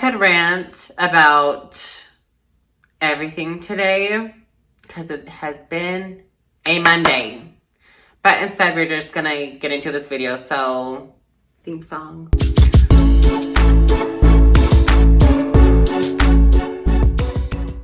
could rant about everything today because it has been a Monday. But instead, we're just gonna get into this video. So, theme song.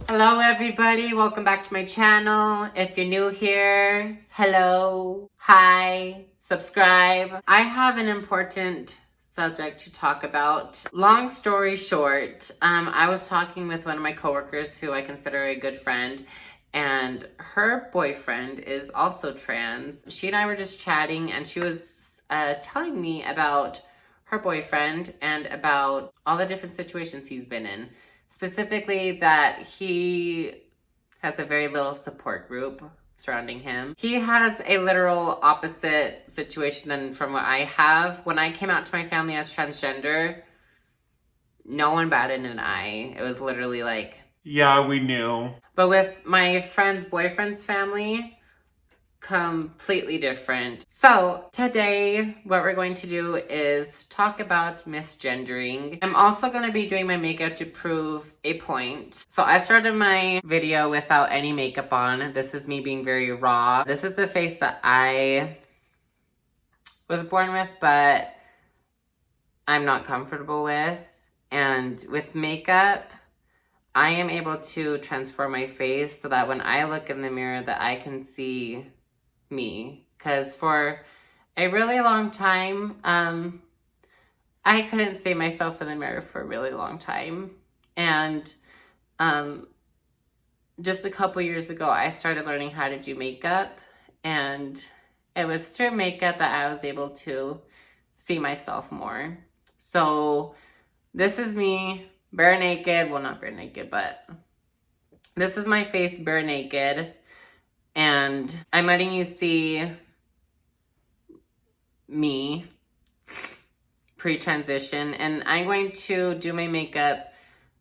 Hello everybody, welcome back to my channel. If you're new here, hello, hi, subscribe. I have an important subject to talk about. Long story short, I was talking with one of my coworkers who I consider a good friend, and her boyfriend is also trans. She and I were just chatting, and she was telling me about her boyfriend and about all the different situations he's been in. Specifically that he has a very little support group surrounding him. He has a literal opposite situation than from what I have. When I came out to my family as transgender, no one batted an eye. It was literally like, yeah, we knew. But with my friend's boyfriend's family, completely different. So today what we're going to do is talk about misgendering. I'm also going to be doing my makeup to prove a point. So I started my video without any makeup on. This is me being very raw. This is the face that I was born with, but I'm not comfortable with. And with makeup, I am able to transform my face so that when I look in the mirror that I can see me. Because for a really long time, I couldn't see myself in the mirror for a really long time. And just a couple years ago, I started learning how to do makeup. And it was through makeup that I was able to see myself more. So this is me bare naked. Well, not bare naked, but this is my face bare naked. And I'm letting you see me pre-transition, and I'm going to do my makeup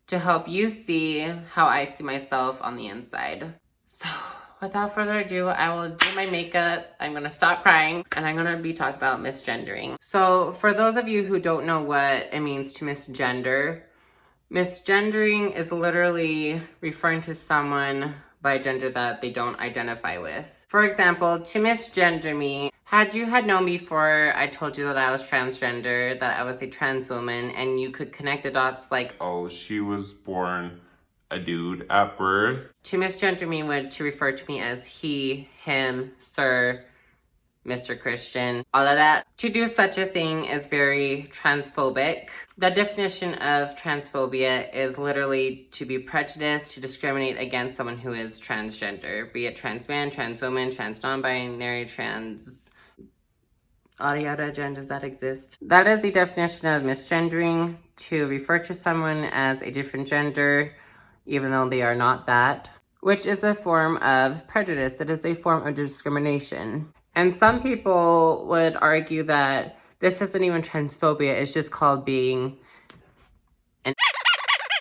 to help you see how I see myself on the inside. So without further ado, I will do my makeup. I'm gonna stop crying, and I'm gonna be talking about misgendering. So for those of you who don't know what it means to misgender, misgendering is literally referring to someone by gender that they don't identify with. For example, to misgender me, had you had known before I told you that I was transgender, that I was a trans woman, and you could connect the dots like, oh, she was born a dude at birth. To misgender me would to refer to me as he, him, sir, Mr. Khristian, all of that. To do such a thing is very transphobic. The definition of transphobia is literally to be prejudiced, to discriminate against someone who is transgender, be it trans man, trans woman, trans non-binary, trans all the other genders that exist. That is the definition of misgendering, to refer to someone as a different gender, even though they are not that, which is a form of prejudice. It is a form of discrimination. And some people would argue that this isn't even transphobia, it's just called being an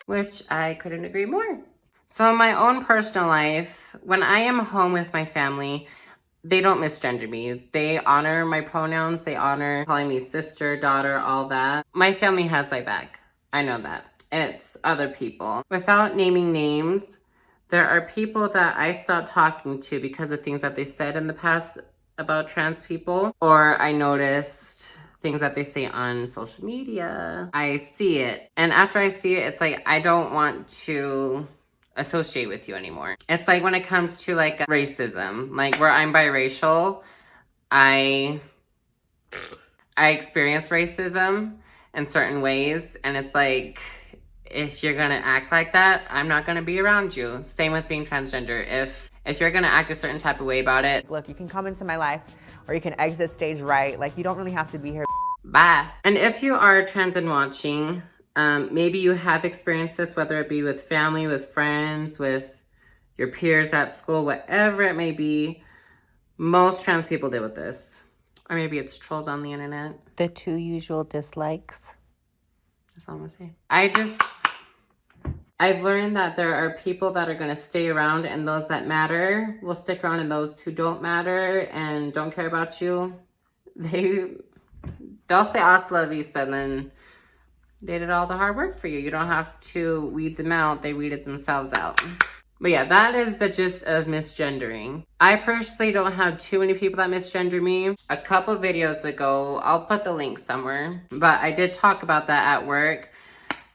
which I couldn't agree more. So in my own personal life, when I am home with my family, they don't misgender me. They honor my pronouns, they honor calling me sister, daughter, all that. My family has my back. I know that. It's other people. Without naming names, there are people that I stopped talking to because of things that they said in the past about trans people, or I noticed things that they say on social media. I see it, and after I see it, it's like I don't want to associate with you anymore. It's like when it comes to like racism, like where I'm biracial, I experience racism in certain ways, and it's like, if you're gonna act like that, I'm not gonna be around you. Same with being transgender. If you're gonna act a certain type of way about it, look, you can come into my life or you can exit stage right. Like, you don't really have to be here. Bye. And if you are trans and watching, maybe you have experienced this, whether it be with family, with friends, with your peers at school, whatever it may be. Most trans people deal with this. Or maybe it's trolls on the internet. The 2 usual dislikes. That's all I'm gonna say. I've learned that there are people that are going to stay around, and those that matter will stick around, and those who don't matter and don't care about you, they'll say hasta la vista, and then they did all the hard work for you. You don't have to weed them out. They weeded themselves out. But yeah, that is the gist of misgendering. I personally don't have too many people that misgender me. A couple videos ago, I'll put the link somewhere, but I did talk about that at work.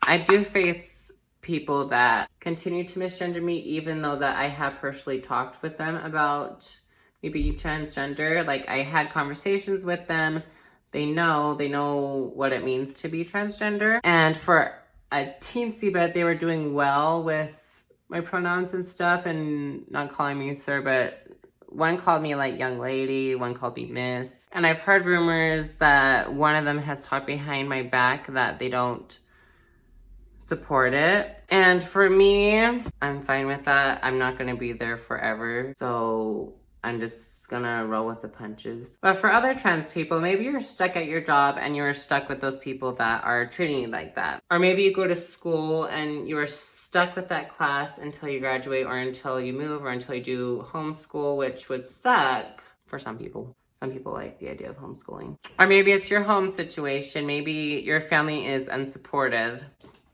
I do face people that continue to misgender me, even though that I have personally talked with them about me being transgender. Like, I had conversations with them. They know what it means to be transgender. And for a teensy bit, they were doing well with my pronouns and stuff and not calling me sir, but one called me like young lady, one called me miss. And I've heard rumors that one of them has talked behind my back that they don't support it. And for me, I'm fine with that. I'm not gonna be there forever. So I'm just gonna roll with the punches. But for other trans people, maybe you're stuck at your job and you're stuck with those people that are treating you like that. Or maybe you go to school and you're stuck with that class until you graduate or until you move or until you do homeschool, which would suck for some people. Some people like the idea of homeschooling. Or maybe it's your home situation. Maybe your family is unsupportive.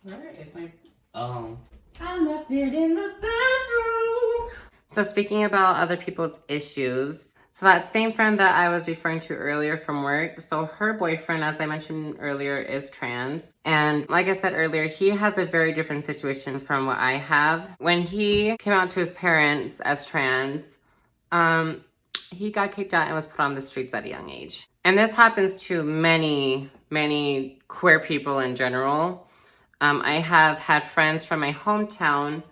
Where is my... Oh. I left it in the bathroom. So speaking about other people's issues, so that same friend that I was referring to earlier from work, so her boyfriend, as I mentioned earlier, is trans. And like I said earlier, he has a very different situation from what I have. When he came out to his parents as trans, he got kicked out and was put on the streets at a young age. And this happens to many, many queer people in general. I have had friends from my hometown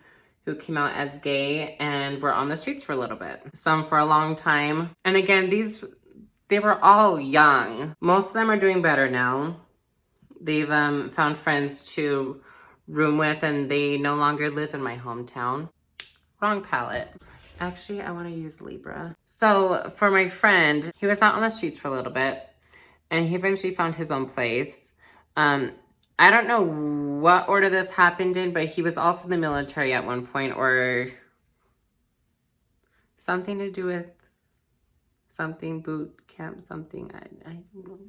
who came out as gay and were on the streets for a little bit. Some for a long time. And again, they were all young. Most of them are doing better now. They've found friends to room with and they no longer live in my hometown. Wrong palette. Actually, I want to use Libra. So for my friend, he was out on the streets for a little bit and he eventually found his own place. I don't know what order this happened in, but he was also in the military at one point, or something to do with something, boot camp, something. I don't know.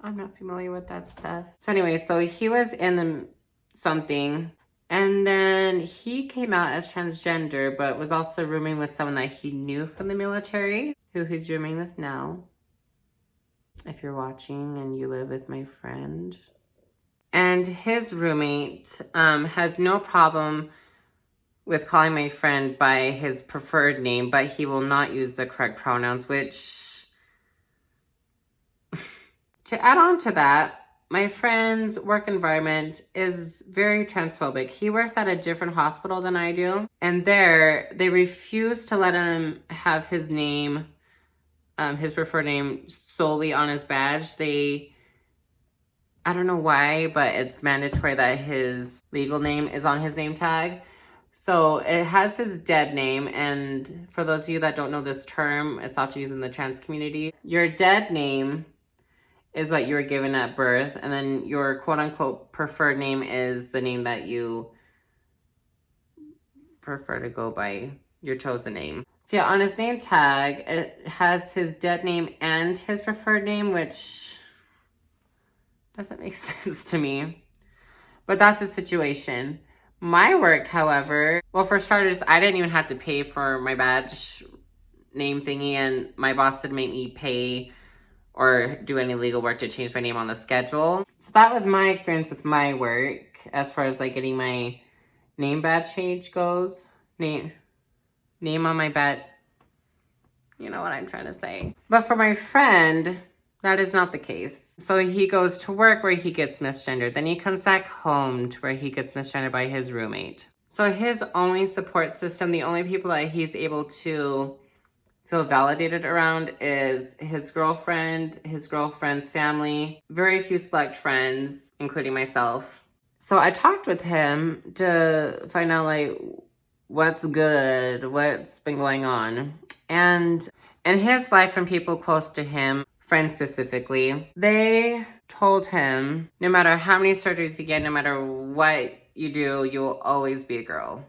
I'm not familiar with that stuff. So anyway, so he was in the something, and then he came out as transgender, but was also rooming with someone that he knew from the military, who he's rooming with now. If you're watching and you live with my friend. And his roommate has no problem with calling my friend by his preferred name, but he will not use the correct pronouns, which... To add on to that, my friend's work environment is very transphobic. He works at a different hospital than I do. And there, they refuse to let him have his name, his preferred name, solely on his badge. I don't know why, but it's mandatory that his legal name is on his name tag. So it has his dead name, and for those of you that don't know this term, it's often used in the trans community. Your dead name is what you were given at birth, and then your quote-unquote preferred name is the name that you prefer to go by, your chosen name. So yeah, on his name tag, it has his dead name and his preferred name, which... doesn't make sense to me, but that's the situation. My work, however, well, for starters, I didn't even have to pay for my badge name thingy, and my boss didn't make me pay or do any legal work to change my name on the schedule. So that was my experience with my work as far as like getting my name badge change goes. Name on my badge. You know what I'm trying to say. But for my friend, that is not the case. So he goes to work where he gets misgendered. Then he comes back home to where he gets misgendered by his roommate. So his only support system, the only people that he's able to feel validated around is his girlfriend, his girlfriend's family, very few select friends, including myself. So I talked with him to find out like what's good, what's been going on. And in his life, from people close to him, friends specifically, they told him no matter how many surgeries you get, no matter what you do, you will always be a girl.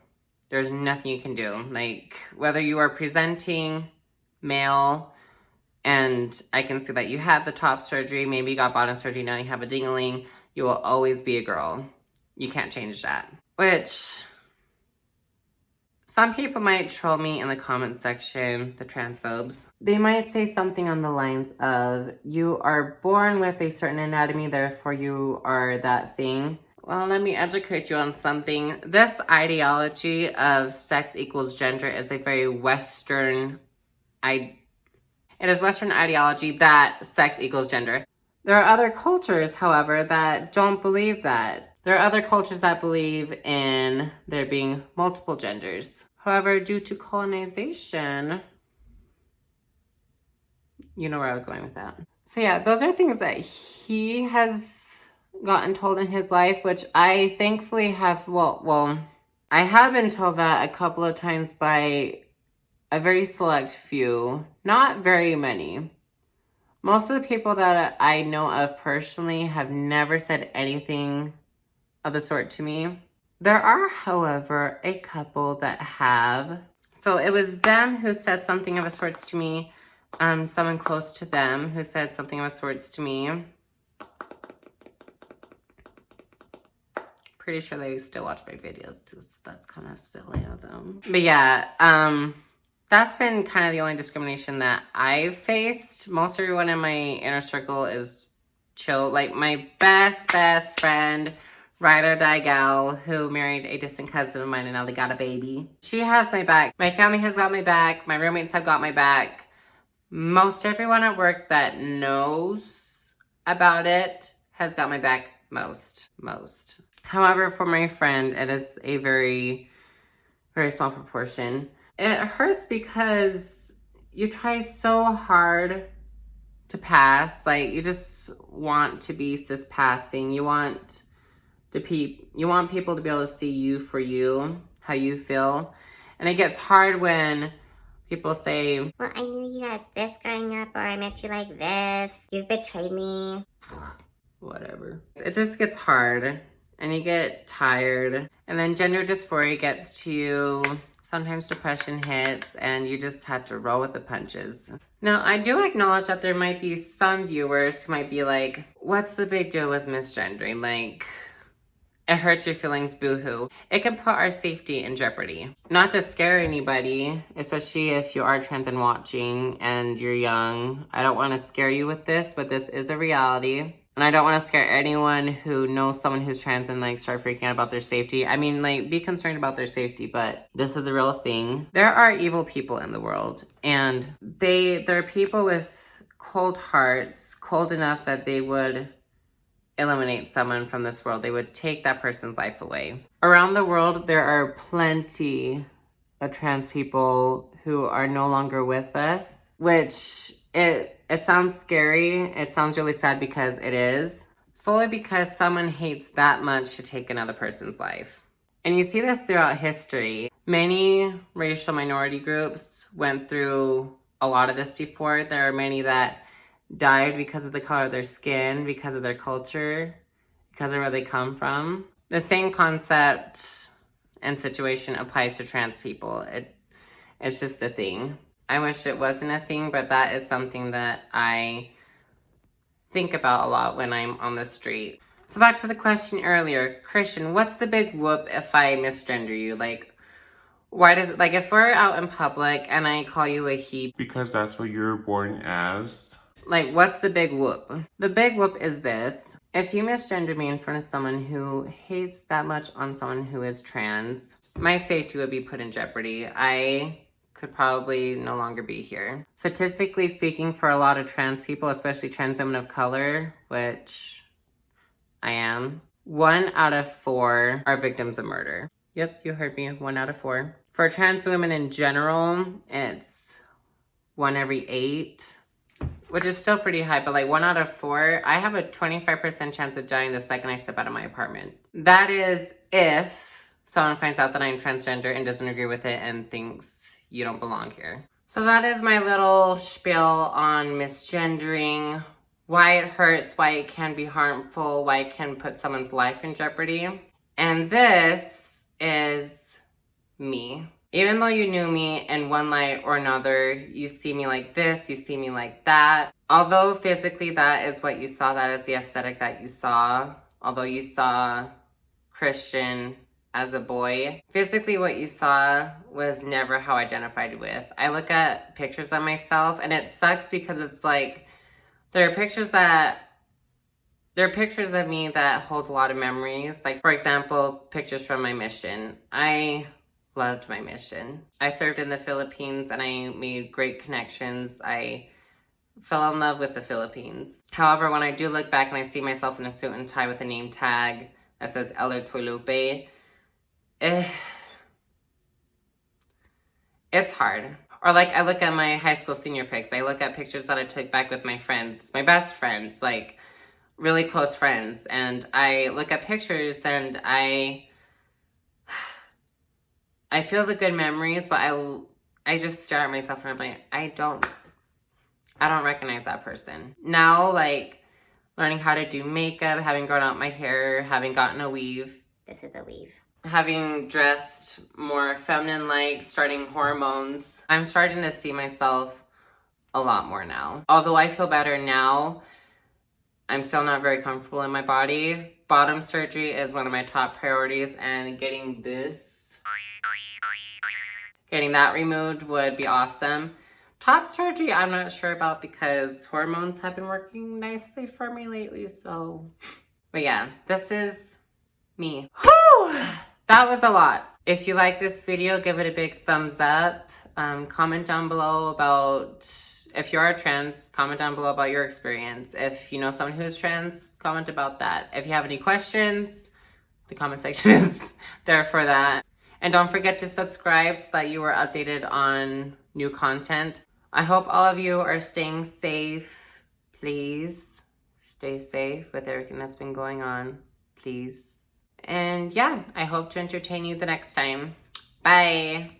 There's nothing you can do. Like, whether you are presenting male, and I can see that you had the top surgery, maybe you got bottom surgery, now you have a ding-a-ling, You will always be a girl. You can't change that. Which, some people might troll me in the comment section, the transphobes. They might say something on the lines of, you are born with a certain anatomy, therefore you are that thing. Well, let me educate you on something. This ideology of sex equals gender is a very Western It is Western ideology that sex equals gender. There are other cultures, however, that don't believe that. There are other cultures that believe in there being multiple genders. However, due to colonization, you know where I was going with that. So yeah, those are things that he has gotten told in his life, which I thankfully have, I have been told that a couple of times by a very select few, not very many. Most of the people that I know of personally have never said anything of the sort to me. There are, however, a couple that have. So it was them who said something of a sorts to me. Someone close to them who said something of a sorts to me. Pretty sure they still watch my videos because that's kind of silly of them. But yeah, that's been kind of the only discrimination that I've faced. Most everyone in my inner circle is chill. Like my best friend, ride or die gal, who married a distant cousin of mine and now they got a baby. She has my back. My family has got my back. My roommates have got my back. Most everyone at work that knows about it has got my back. Most. However, for my friend, it is a very, very small proportion. It hurts because you try so hard to pass. Like, you just want to be cis passing. You want people to be able to see you for you, how you feel. And it gets hard when people say, well, I knew you as this growing up, or I met you like this. You've betrayed me. whatever. It just gets hard and you get tired. And then gender dysphoria gets to you. Sometimes depression hits and you just have to roll with the punches. Now, I do acknowledge that there might be some viewers who might be like, what's the big deal with misgendering? Like, it hurts your feelings, boo-hoo. It can put our safety in jeopardy. Not to scare anybody, especially if you are trans and watching and you're young. I don't want to scare you with this, but this is a reality. And I don't want to scare anyone who knows someone who's trans and like start freaking out about their safety. I mean, like, be concerned about their safety, but this is a real thing. There are evil people in the world, and they're people with cold hearts, cold enough that they would eliminate someone from this world. They would take that person's life away. Around the world, there are plenty of trans people who are no longer with us, which it sounds scary. It sounds really sad because it is. Solely because someone hates that much to take another person's life. And you see this throughout history. Many racial minority groups went through a lot of this before. There are many that died because of the color of their skin, because of their culture, because of where they come from. The same concept and situation applies to trans people. It's just a thing. I wish it wasn't a thing, but that is something that I think about a lot when I'm on the street. So back to the question earlier, Khristian, what's the big whoop if I misgender you? Like, why does it, like, if we're out in public and I call you a he? Because that's what you're born as. Like, what's the big whoop? The big whoop is this. If you misgender me in front of someone who hates that much on someone who is trans, my safety would be put in jeopardy. I could probably no longer be here. Statistically speaking, for a lot of trans people, especially trans women of color, which I am, 1 out of 4 are victims of murder. Yep, you heard me, 1 out of 4. For trans women in general, it's 1 every 8. Which is still pretty high, but like 1 out of 4, I have a 25% chance of dying the second I step out of my apartment. That is if someone finds out that I'm transgender and doesn't agree with it and thinks you don't belong here. So that is my little spiel on misgendering, why it hurts, why it can be harmful, why it can put someone's life in jeopardy. And this is me. Even though you knew me in one light or another, you see me like this, you see me like that. Although physically that is what you saw, that is the aesthetic that you saw although you saw Khristian as a boy, physically what you saw was never how I identified with. I look at pictures of myself and it sucks because it's like, there are pictures of me that hold a lot of memories. Like, for example, pictures from my mission. I loved my mission. I served in the Philippines and I made great connections. I fell in love with the Philippines. However, when I do look back and I see myself in a suit and tie with a name tag that says Elder Toelupe, it's hard. Or like, I look at my high school senior pics. I look at pictures that I took back with my friends, my best friends, like really close friends. And I look at pictures and I feel the good memories, but I just stare at myself and I'm like, I don't recognize that person. Now, like, learning how to do makeup, having grown out my hair, having gotten a weave. This is a weave. Having dressed more feminine-like, starting hormones, I'm starting to see myself a lot more now. Although I feel better now, I'm still not very comfortable in my body. Bottom surgery is one of my top priorities, and getting that removed would be awesome. Top surgery, I'm not sure about because hormones have been working nicely for me lately, so. But yeah, this is me. Whew! That was a lot. If you like this video, give it a big thumbs up. Comment down below about, if you are trans, comment down below about your experience. If you know someone who is trans, comment about that. If you have any questions, the comment section is there for that. And don't forget to subscribe so that you are updated on new content. I hope all of you are staying safe. Please stay safe with everything that's been going on. Please. And yeah, I hope to entertain you the next time. Bye.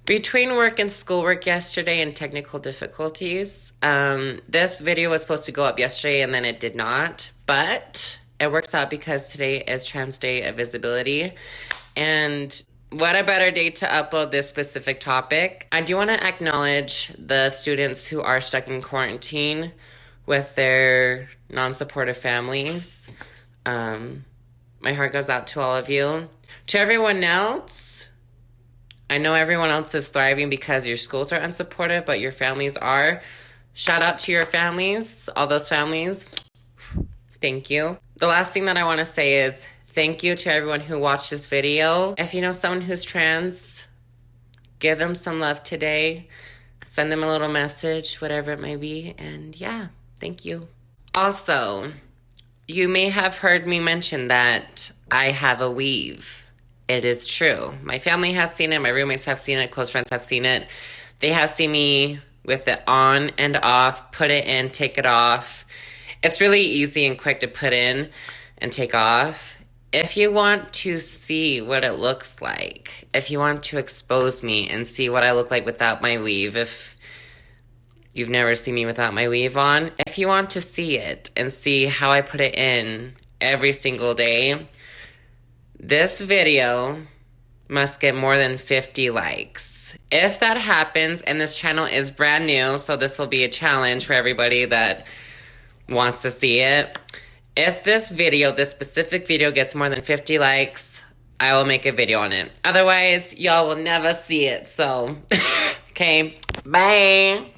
Between work and schoolwork yesterday and technical difficulties, this video was supposed to go up yesterday and then it did not. But it works out because today is Trans Day of Visibility. And what a better day to upload this specific topic. I do want to acknowledge the students who are stuck in quarantine with their non-supportive families. My heart goes out to all of you. To everyone else, I know everyone else is thriving because your schools are unsupportive, but your families are. Shout out to your families, all those families. Thank you. The last thing that I want to say is thank you to everyone who watched this video. If you know someone who's trans, give them some love today. Send them a little message, whatever it may be. And yeah, thank you. Also, you may have heard me mention that I have a weave. It is true. My family has seen it. My roommates have seen it. Close friends have seen it. They have seen me with it on and off, put it in, take it off. It's really easy and quick to put in and take off. If you want to see what it looks like, if you want to expose me and see what I look like without my weave, if you've never seen me without my weave on, if you want to see it and see how I put it in every single day, this video must get more than 50 likes. If that happens, and this channel is brand new, so this will be a challenge for everybody that wants to see it. If this video, this specific video, gets more than 50 likes, I will make a video on it. Otherwise, y'all will never see it, so, okay, bye.